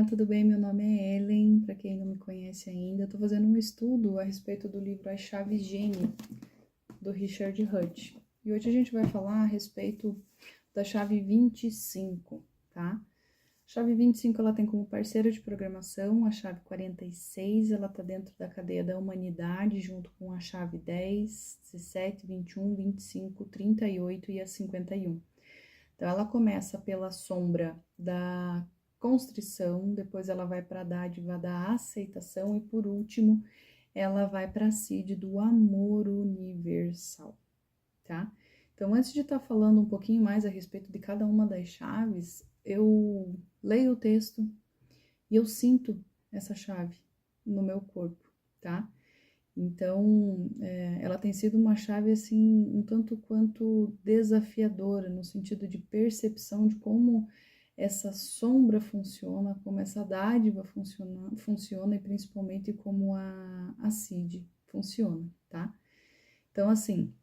tudo bem? Meu nome é Ellen, para quem não me conhece ainda, estou fazendo um estudo a respeito do livro As Chaves Gênio, do Richard Hutch. E hoje a gente vai falar a respeito da chave 25, tá? A chave 25, ela tem como parceira de programação a chave 46, ela está dentro da cadeia da humanidade, junto com a chave 10, 17, 21, 25, 38 e a 51. Então, ela começa pela sombra da constrição, depois ela vai para a dádiva da aceitação e, por último, ela vai para a CID do amor universal, tá? Então, antes de estar falando um pouquinho mais a respeito de cada uma das chaves, eu leio o texto e eu sinto essa chave no meu corpo, tá? Então, ela tem sido uma chave, assim, um tanto quanto desafiadora, no sentido de percepção de como essa sombra funciona, como essa dádiva funciona e principalmente como a CID funciona, tá? Então, assim,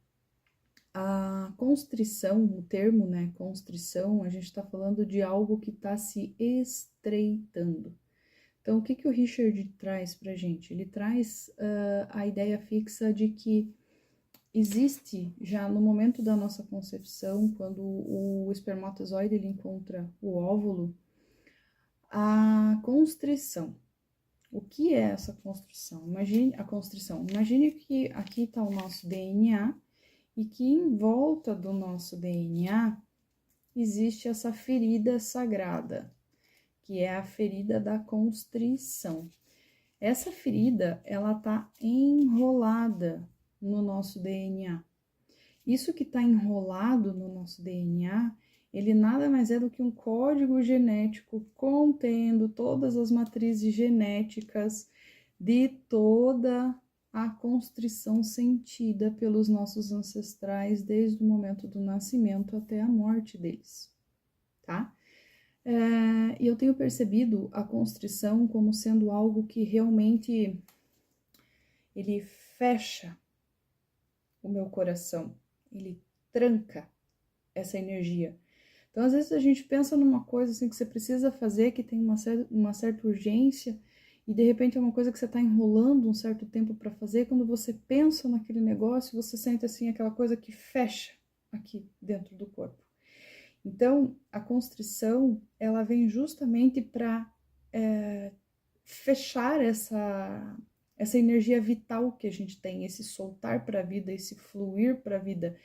a constrição, o termo, né, constrição, a gente está falando de algo que está se estreitando. Então, o que o Richard traz para a gente? Ele traz a ideia fixa de que existe já no momento da nossa concepção, quando o espermatozoide ele encontra o óvulo, a constrição. O que é essa constrição? Imagine a constrição. Imagine que aqui está o nosso DNA e que em volta do nosso DNA existe essa ferida sagrada, que é a ferida da constrição. Essa ferida, ela tá enrolada no nosso DNA. Isso que está enrolado no nosso DNA, ele nada mais é do que um código genético contendo todas as matrizes genéticas de toda a constrição sentida pelos nossos ancestrais desde o momento do nascimento até a morte deles, tá? E eu tenho percebido a constrição como sendo algo que realmente ele fecha o meu coração, ele tranca essa energia. Então, às vezes a gente pensa numa coisa assim que você precisa fazer, que tem uma certa urgência, e de repente é uma coisa que você está enrolando um certo tempo para fazer, quando você pensa naquele negócio, você sente assim aquela coisa que fecha aqui dentro do corpo. Então, a constrição, ela vem justamente para fechar essa energia vital que a gente tem, esse soltar para a vida, esse fluir para a vida,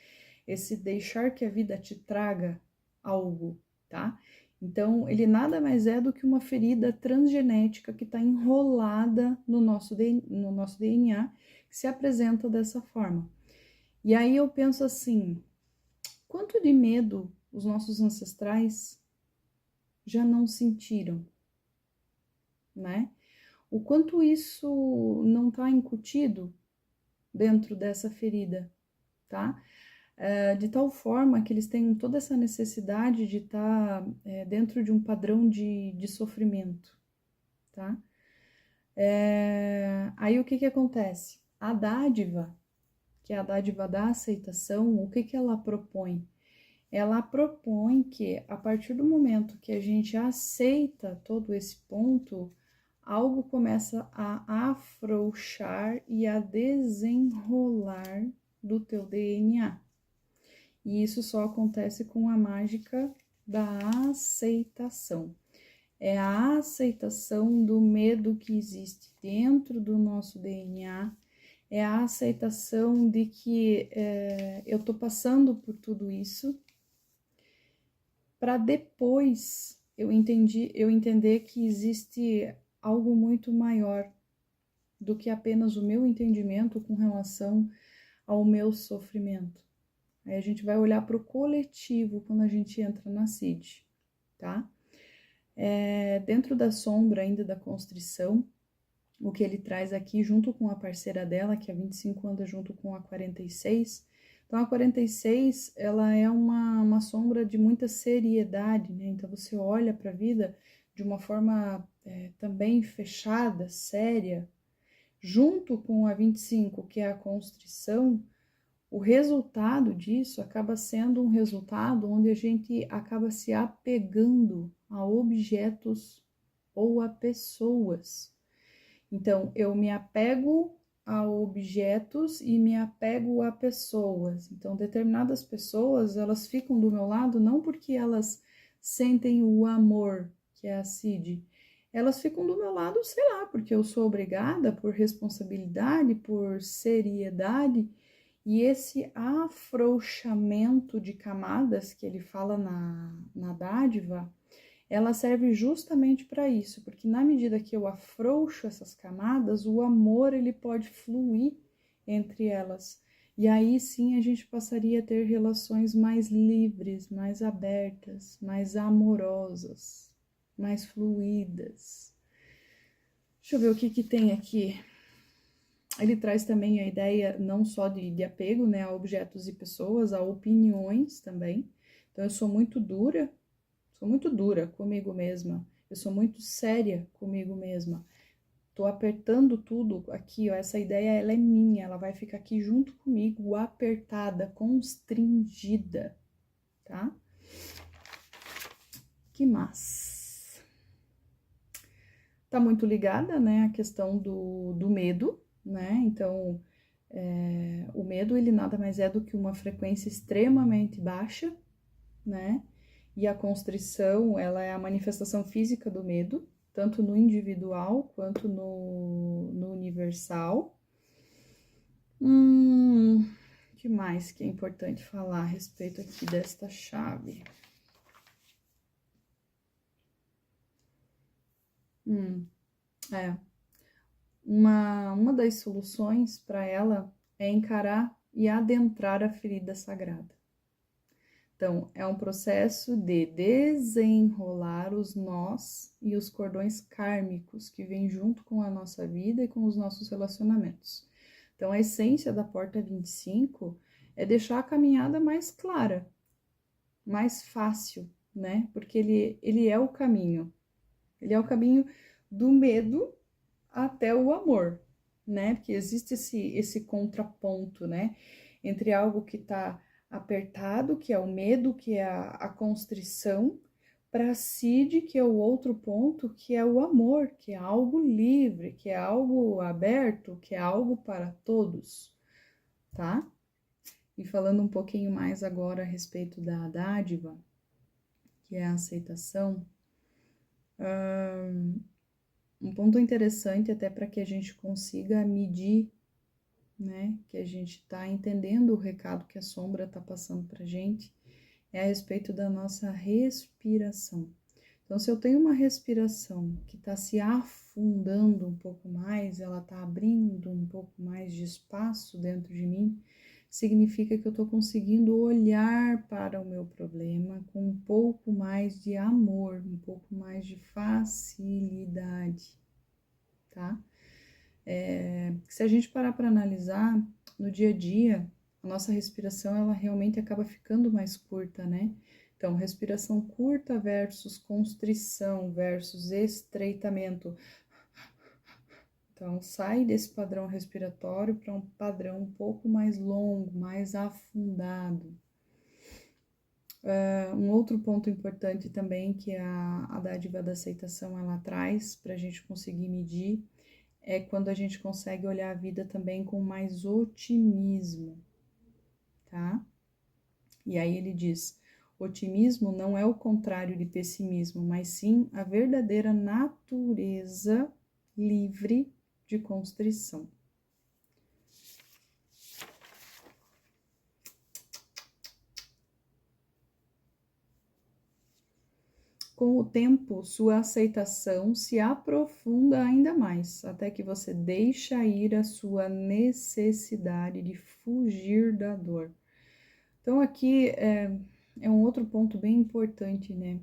esse deixar que a vida te traga algo, tá? Então, ele nada mais é do que uma ferida transgenética que está enrolada no nosso DNA, que se apresenta dessa forma. E aí eu penso assim, quanto de medo os nossos ancestrais já não sentiram, né? O quanto isso não está incutido dentro dessa ferida, tá? De tal forma que eles têm toda essa necessidade de estar dentro de um padrão de sofrimento, tá? Aí o que acontece? A dádiva, que é a dádiva da aceitação, o que ela propõe? Ela propõe que, a partir do momento que a gente aceita todo esse ponto, algo começa a afrouxar e a desenrolar do teu DNA. E isso só acontece com a mágica da aceitação. É a aceitação do medo que existe dentro do nosso DNA, é a aceitação de que eu tô passando por tudo isso, para depois eu entender que existe algo muito maior do que apenas o meu entendimento com relação ao meu sofrimento. Aí a gente vai olhar para o coletivo quando a gente entra na CID, tá? Dentro da sombra ainda da constrição, o que ele traz aqui junto com a parceira dela, que a 25 anda junto com a 46. Então, a 46, ela é uma sombra de muita seriedade, né? Então, você olha para a vida de uma forma também fechada, séria. Junto com a 25, que é a constrição, o resultado disso acaba sendo um resultado onde a gente acaba se apegando a objetos ou a pessoas. Então, eu me apego a objetos e me apego a pessoas. Então, determinadas pessoas, elas ficam do meu lado não porque elas sentem o amor, que é a Cid. Elas ficam do meu lado, sei lá, porque eu sou obrigada por responsabilidade, por seriedade. E esse afrouxamento de camadas que ele fala na dádiva, ela serve justamente para isso, porque na medida que eu afrouxo essas camadas, o amor ele pode fluir entre elas. E aí sim a gente passaria a ter relações mais livres, mais abertas, mais amorosas, mais fluídas. Deixa eu ver o que tem aqui. Ele traz também a ideia não só de apego, né, a objetos e pessoas, a opiniões também. Então eu sou muito dura comigo mesma. Eu sou muito séria comigo mesma. Tô apertando tudo aqui, ó. Essa ideia, ela é minha. Ela vai ficar aqui junto comigo, apertada, constringida, tá? Que mais? Tá muito ligada, né, a questão do medo, né? Então, o medo, ele nada mais é do que uma frequência extremamente baixa, né? E a constrição, ela é a manifestação física do medo, tanto no individual quanto no universal. Que mais que é importante falar a respeito aqui desta chave? É, uma das soluções para ela é encarar e adentrar a ferida sagrada. Então, é um processo de desenrolar os nós e os cordões kármicos que vêm junto com a nossa vida e com os nossos relacionamentos. Então, a essência da porta 25 é deixar a caminhada mais clara, mais fácil, né? Porque ele é o caminho. Ele é o caminho do medo até o amor, né? Porque existe esse contraponto, né? Entre algo que está apertado, que é o medo, que é a constrição, para Cid, que é o outro ponto, que é o amor, que é algo livre, que é algo aberto, que é algo para todos, tá? E falando um pouquinho mais agora a respeito da dádiva, que é a aceitação, um ponto interessante até para que a gente consiga medir, né, que a gente está entendendo o recado que a sombra está passando para a gente, é a respeito da nossa respiração. Então, se eu tenho uma respiração que está se afundando um pouco mais, ela está abrindo um pouco mais de espaço dentro de mim, significa que eu estou conseguindo olhar para o meu problema com um pouco mais de amor, um pouco mais de facilidade, tá? Se a gente parar para analisar, no dia a dia, a nossa respiração, ela realmente acaba ficando mais curta, né? Então, respiração curta versus constrição versus estreitamento. Então, sai desse padrão respiratório para um padrão um pouco mais longo, mais afundado. Um outro ponto importante também que a dádiva da aceitação ela traz para a gente conseguir medir é quando a gente consegue olhar a vida também com mais otimismo, tá? E aí ele diz: otimismo não é o contrário de pessimismo, mas sim a verdadeira natureza livre de constrição. Com o tempo, sua aceitação se aprofunda ainda mais, até que você deixa ir a sua necessidade de fugir da dor. Então, aqui é um outro ponto bem importante, né?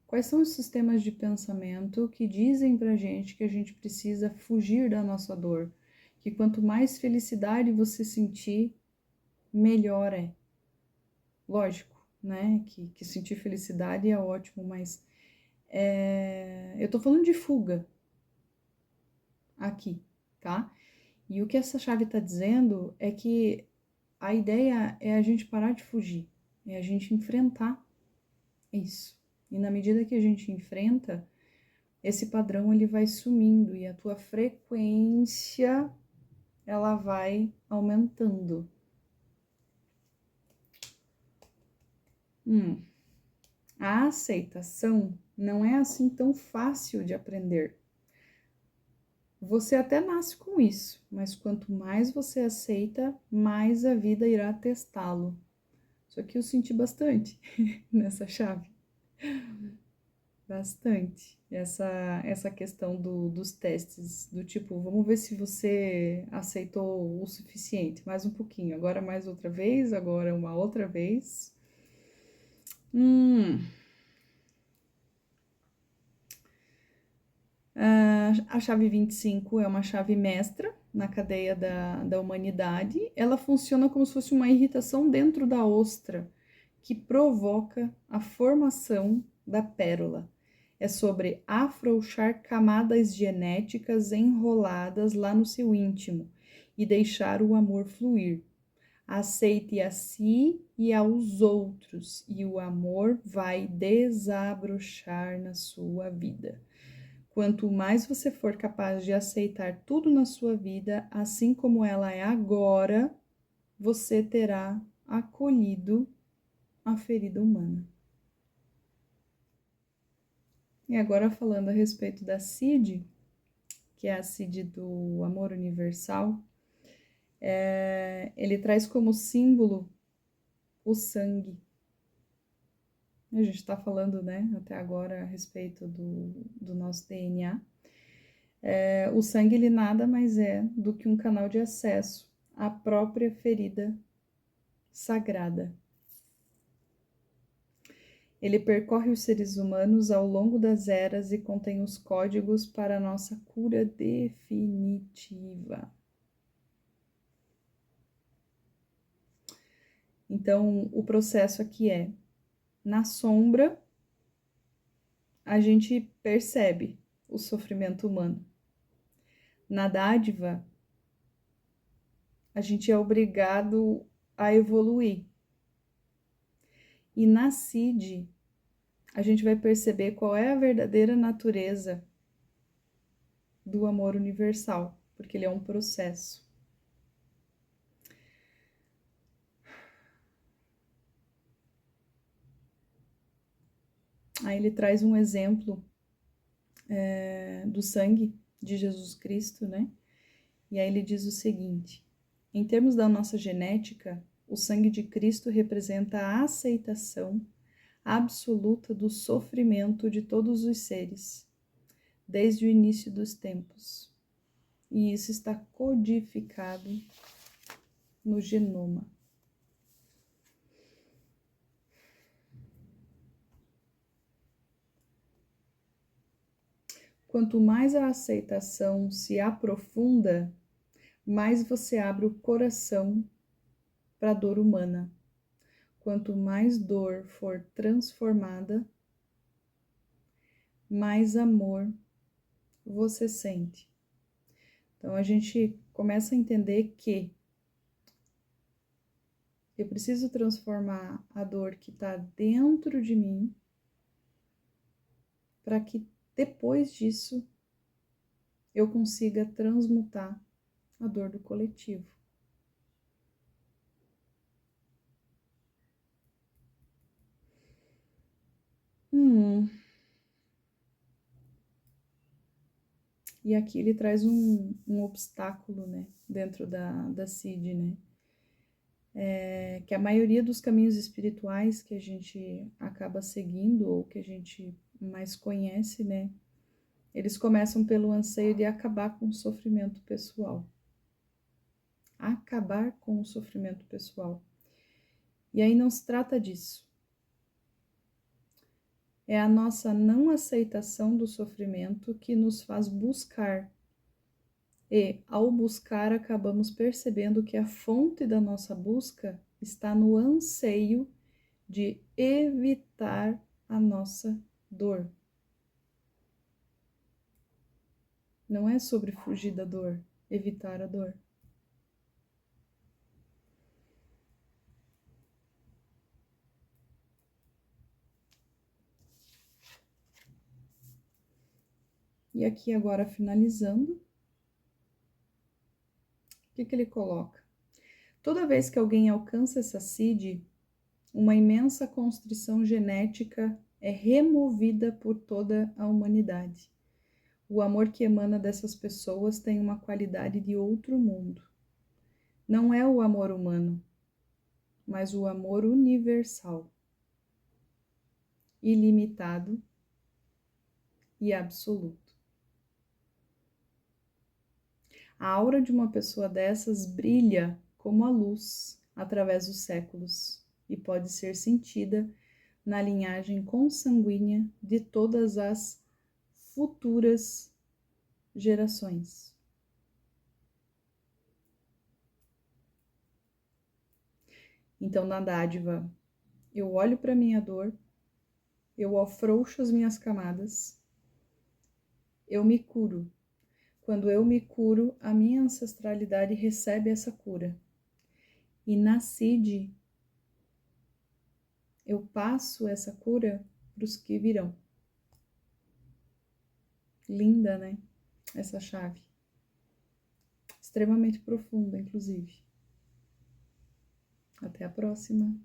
Quais são os sistemas de pensamento que dizem pra gente que a gente precisa fugir da nossa dor? Que quanto mais felicidade você sentir, melhor é. Lógico, né? Que sentir felicidade é ótimo, mas eu tô falando de fuga aqui, tá? E o que essa chave tá dizendo é que a ideia é a gente parar de fugir, é a gente enfrentar isso. E na medida que a gente enfrenta, esse padrão ele vai sumindo e a tua frequência ela vai aumentando. A aceitação não é assim tão fácil de aprender. Você até nasce com isso, mas quanto mais você aceita, mais a vida irá testá-lo. Isso aqui eu senti bastante nessa chave. Bastante. Essa questão dos testes, do tipo, vamos ver se você aceitou o suficiente. Mais um pouquinho, agora mais outra vez, agora uma outra vez. A chave 25 é uma chave mestra na cadeia da humanidade. Ela funciona como se fosse uma irritação dentro da ostra, que provoca a formação da pérola. É sobre afrouxar camadas genéticas enroladas lá no seu íntimo e deixar o amor fluir. Aceite a si e aos outros, e o amor vai desabrochar na sua vida. Quanto mais você for capaz de aceitar tudo na sua vida, assim como ela é agora, você terá acolhido a ferida humana. E agora falando a respeito da CID, que é a CID do amor universal, ele traz como símbolo o sangue. A gente está falando, né, até agora a respeito do nosso DNA. O sangue, ele nada mais é do que um canal de acesso à própria ferida sagrada. Ele percorre os seres humanos ao longo das eras e contém os códigos para a nossa cura definitiva. Então, o processo aqui é, na sombra, a gente percebe o sofrimento humano. Na dádiva, a gente é obrigado a evoluir. E na CID, a gente vai perceber qual é a verdadeira natureza do amor universal, porque ele é um processo. Aí ele traz um exemplo do sangue de Jesus Cristo, né? E aí ele diz o seguinte: em termos da nossa genética, o sangue de Cristo representa a aceitação absoluta do sofrimento de todos os seres, desde o início dos tempos. E isso está codificado no genoma. Quanto mais a aceitação se aprofunda, mais você abre o coração para a dor humana. Quanto mais dor for transformada, mais amor você sente. Então a gente começa a entender que eu preciso transformar a dor que está dentro de mim para que depois disso eu consiga transmutar a dor do coletivo. E aqui ele traz um obstáculo, né, dentro da CID, né, que a maioria dos caminhos espirituais que a gente acaba seguindo ou que a gente mais conhece, né, eles começam pelo anseio de acabar com o sofrimento pessoal. Acabar com o sofrimento pessoal. E aí não se trata disso. É a nossa não aceitação do sofrimento que nos faz buscar. E, ao buscar, acabamos percebendo que a fonte da nossa busca está no anseio de evitar a nossa dor. Não é sobre fugir da dor, evitar a dor. E aqui agora finalizando, o que ele coloca? Toda vez que alguém alcança essa CID, uma imensa constrição genética é removida por toda a humanidade. O amor que emana dessas pessoas tem uma qualidade de outro mundo. Não é o amor humano, mas o amor universal, ilimitado e absoluto. A aura de uma pessoa dessas brilha como a luz através dos séculos e pode ser sentida na linhagem consanguínea de todas as futuras gerações. Então, na dádiva, eu olho para minha dor, eu afrouxo as minhas camadas, eu me curo. Quando eu me curo, a minha ancestralidade recebe essa cura. E na CID, eu passo essa cura para os que virão. Linda, né? Essa chave. Extremamente profunda, inclusive. Até a próxima.